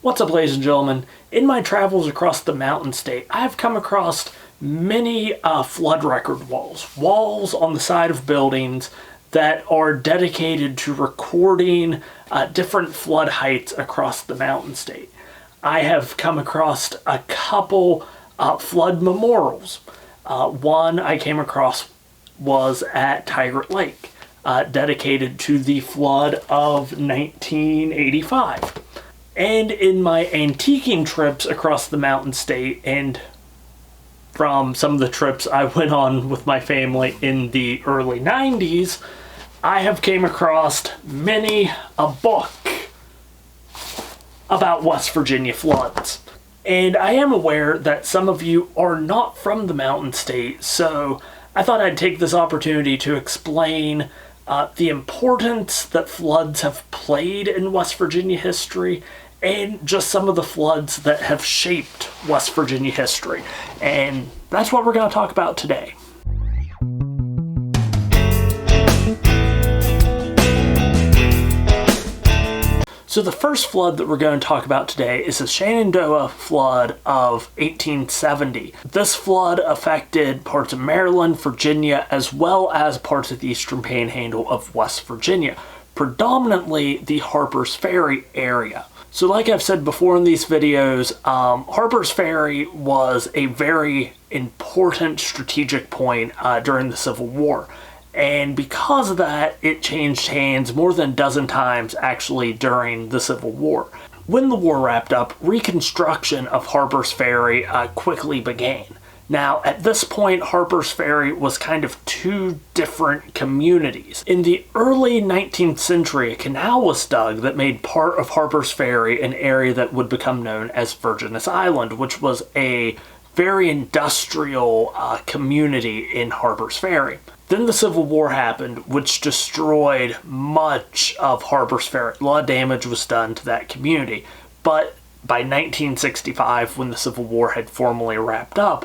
What's up, ladies and gentlemen? In my travels across the Mountain State, I've come across many flood record walls on the side of buildings that are dedicated to recording different flood heights across the Mountain State. I have come across a couple flood memorials. One I came across was at Tigert Lake, dedicated to the flood of 1985. And in my antiquing trips across the Mountain State, and from some of the trips I went on with my family in the early 90s, I have came across many a book about West Virginia floods. And I am aware that some of you are not from the Mountain State, so I thought I'd take this opportunity to explain the importance that floods have played in West Virginia history, and just some of the floods that have shaped West Virginia history. And that's what we're going to talk about today. So the first flood that we're going to talk about today is the Shenandoah Flood of 1870. This flood affected parts of Maryland, Virginia, as well as parts of the eastern panhandle of West Virginia, predominantly the Harper's Ferry area. So like I've said before in these videos, Harper's Ferry was a very important strategic point during the Civil War. And because of that, it changed hands more than a dozen times actually during the Civil War. When the war wrapped up, reconstruction of Harper's Ferry quickly began. Now, at this point, Harper's Ferry was kind of two different communities. In the early 19th century, a canal was dug that made part of Harper's Ferry an area that would become known as Virginius Island, which was a very industrial community in Harper's Ferry. Then the Civil War happened, which destroyed much of Harper's Ferry. A lot of damage was done to that community. But by 1965, when the Civil War had formally wrapped up,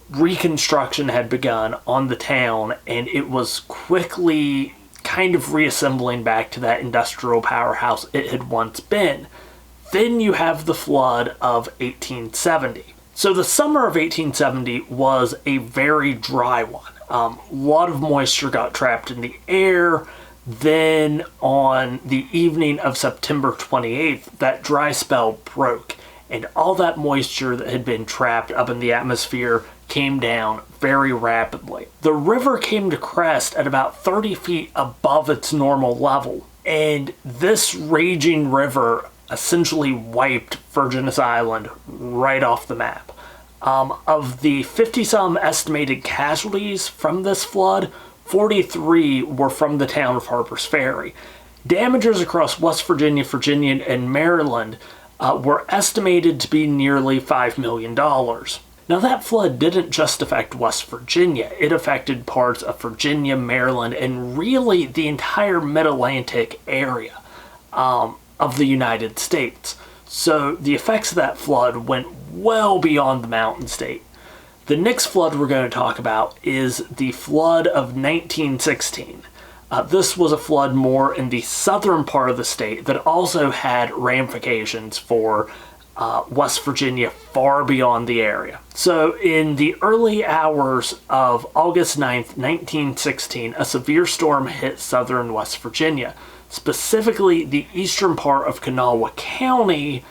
reconstruction had begun on the town, and it was quickly kind of reassembling back to that industrial powerhouse it had once been. Then you have the flood of 1870. So the summer of 1870 was a very dry one. A lot of moisture got trapped in the air. Then on the evening of September 28th, that dry spell broke, and all that moisture that had been trapped up in the atmosphere came down very rapidly. The river came to crest at about 30 feet above its normal level, and this raging river essentially wiped Virginius Island right off the map. Of the 50-some estimated casualties from this flood, 43 were from the town of Harper's Ferry. Damages across West Virginia, and Maryland were estimated to be nearly $5 million. Now, that flood didn't just affect West Virginia. It affected parts of Virginia, Maryland, and really the entire mid-Atlantic area of the United States. So the effects of that flood went well beyond the Mountain State. The next flood we're going to talk about is the flood of 1916. This was a flood more in the southern part of the state that also had ramifications for West Virginia far beyond the area. So in the early hours of August 9th, 1916, a severe storm hit southern West Virginia, specifically the eastern part of Kanawha County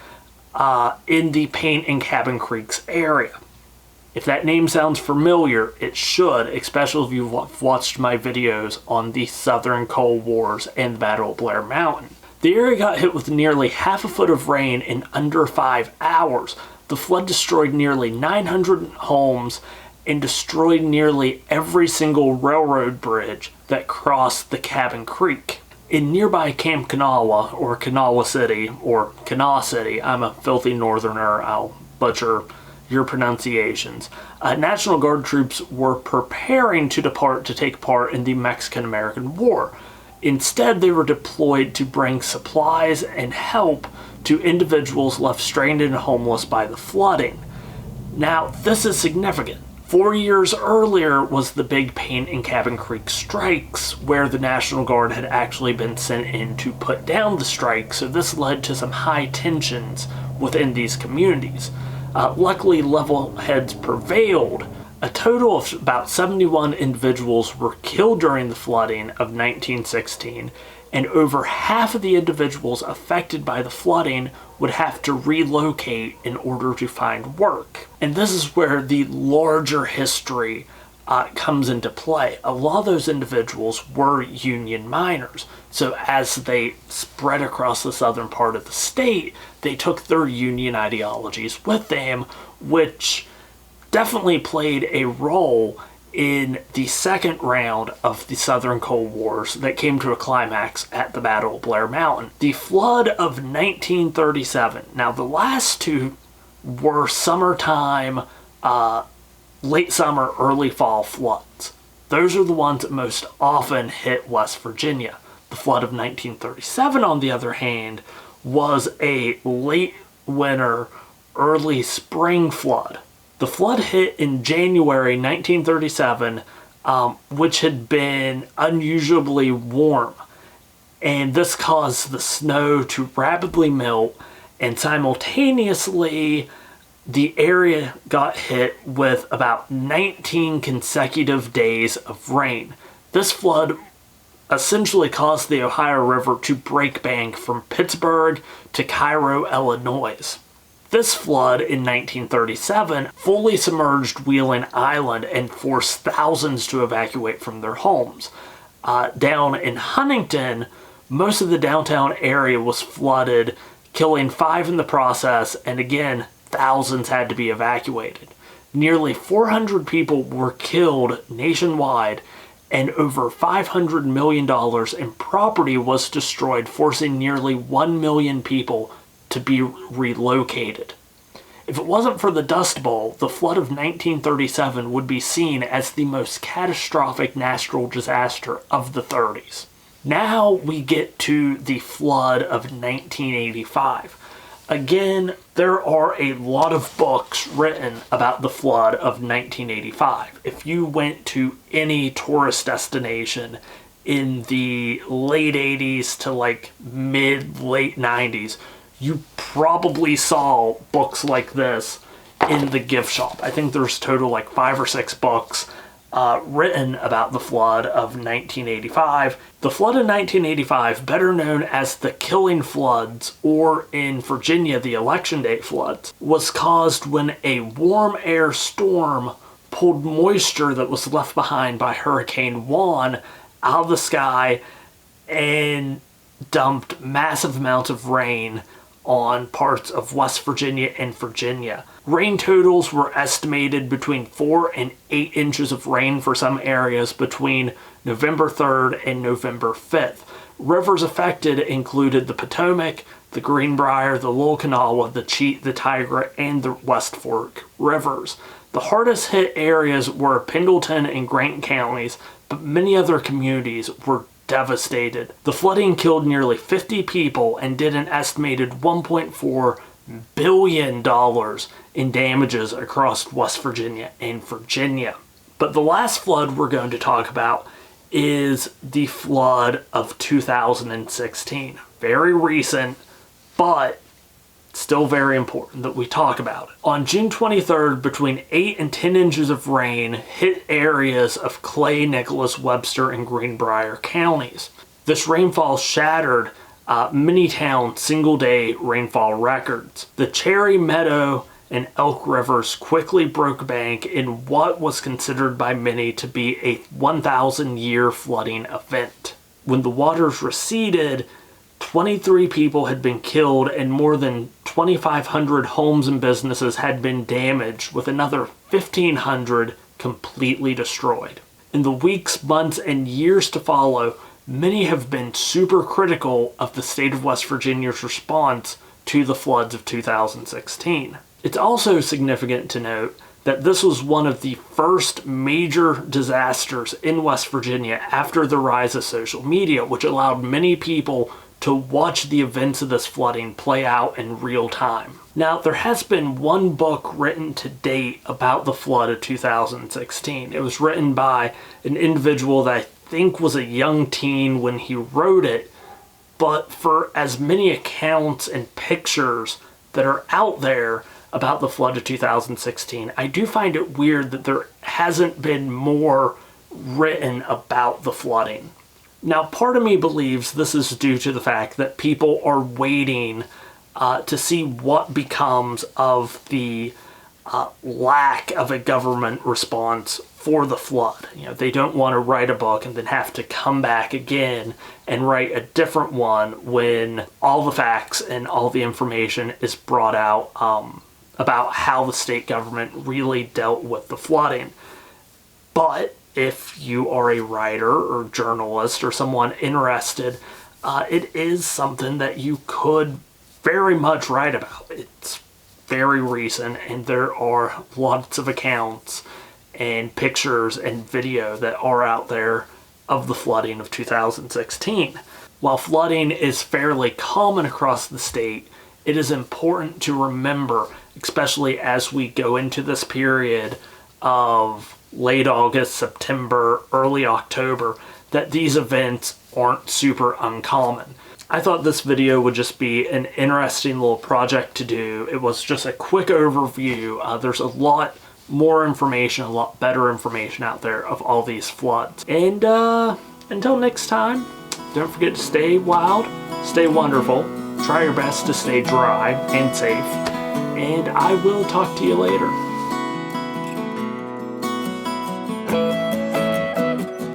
in the Paint and Cabin Creeks area. If that name sounds familiar, it should, especially if you've watched my videos on the Southern Coal Wars and the Battle of Blair Mountain. The area got hit with nearly half a foot of rain in under 5 hours. The flood destroyed nearly 900 homes and destroyed nearly every single railroad bridge that crossed the Cabin Creek. In nearby Camp Kanawha, or Kanawha City, or Kanawha City, I'm a filthy northerner, I'll butcher your pronunciations, National Guard troops were preparing to depart to take part in the Mexican-American War. Instead, they were deployed to bring supplies and help to individuals left stranded and homeless by the flooding. Now, this is significant. 4 years earlier was the big Paint and Cabin Creek strikes, where the National Guard had actually been sent in to put down the strike, so this led to some high tensions within these communities. Luckily, level heads prevailed. A total of about 71 individuals were killed during the flooding of 1916, and over half of the individuals affected by the flooding would have to relocate in order to find work. And this is where the larger history comes into play. A lot of those individuals were Union miners, so as they spread across the southern part of the state, they took their Union ideologies with them, which definitely played a role in the second round of the Southern Cold Wars that came to a climax at the Battle of Blair Mountain. The flood of 1937. Now, the last two were summertime, late summer, early fall floods. Those are the ones that most often hit West Virginia. The flood of 1937, on the other hand, was a late winter, early spring flood. The flood hit in January 1937, which had been unusually warm, and this caused the snow to rapidly melt, and simultaneously the area got hit with about 19 consecutive days of rain. This flood essentially caused the Ohio River to break bank from Pittsburgh to Cairo, Illinois. This flood in 1937 fully submerged Wheeling Island and forced thousands to evacuate from their homes. Down in Huntington, most of the downtown area was flooded, killing 5 in the process, and again, thousands had to be evacuated. Nearly 400 people were killed nationwide, and over $500 million in property was destroyed, forcing nearly 1 million people to be relocated. If it wasn't for the Dust Bowl, the flood of 1937 would be seen as the most catastrophic natural disaster of the 30s. Now we get to the flood of 1985. Again, there are a lot of books written about the flood of 1985. If you went to any tourist destination in the late 80s to like mid-late 90s, you probably saw books like this in the gift shop. I think there's total like 5 or 6 books written about the flood of 1985. The flood of 1985, better known as the Killing Floods, or in Virginia, the Election Day Floods, was caused when a warm air storm pulled moisture that was left behind by Hurricane Juan out of the sky and dumped massive amounts of rain on parts of West Virginia and Virginia. Rain totals were estimated between 4 and 8 inches of rain for some areas between November 3rd and November 5th. Rivers affected included the Potomac, the Greenbrier, the Little Kanawha, the Cheat, the Tiger, and the West Fork rivers. The hardest hit areas were Pendleton and Grant counties, but many other communities were devastated. The flooding killed nearly 50 people and did an estimated $1.4 billion in damages across West Virginia and Virginia. But the last flood we're going to talk about is the flood of 2016. Very recent, but still very important that we talk about it. On June 23rd, between 8 and 10 inches of rain hit areas of Clay, Nicholas, Webster, and Greenbrier counties. This rainfall shattered many towns' single-day rainfall records. The Cherry, Meadow, and Elk Rivers quickly broke bank in what was considered by many to be a 1,000-year flooding event. When the waters receded, 23 people had been killed and more than 2,500 homes and businesses had been damaged, with another 1,500 completely destroyed. In the weeks, months, and years to follow, many have been super critical of the state of West Virginia's response to the floods of 2016. It's also significant to note that this was one of the first major disasters in West Virginia after the rise of social media, which allowed many people to watch the events of this flooding play out in real time. Now, there has been one book written to date about the flood of 2016. It was written by an individual that I think was a young teen when he wrote it, but for as many accounts and pictures that are out there about the flood of 2016, I do find it weird that there hasn't been more written about the flooding. Now, part of me believes this is due to the fact that people are waiting to see what becomes of the lack of a government response for the flood. You know, they don't want to write a book and then have to come back again and write a different one when all the facts and all the information is brought out about how the state government really dealt with the flooding. But if you are a writer or journalist or someone interested, it is something that you could very much write about. It's very recent, and there are lots of accounts and pictures and video that are out there of the flooding of 2016. While flooding is fairly common across the state, it is important to remember, especially as we go into this period of late August, September, early October, that these events aren't super uncommon. I thought this video would just be an interesting little project to do. It was just a quick overview. There's a lot more information, a lot better information out there of all these floods. And until next time, don't forget to stay wild, stay wonderful, try your best to stay dry and safe, and I will talk to you later.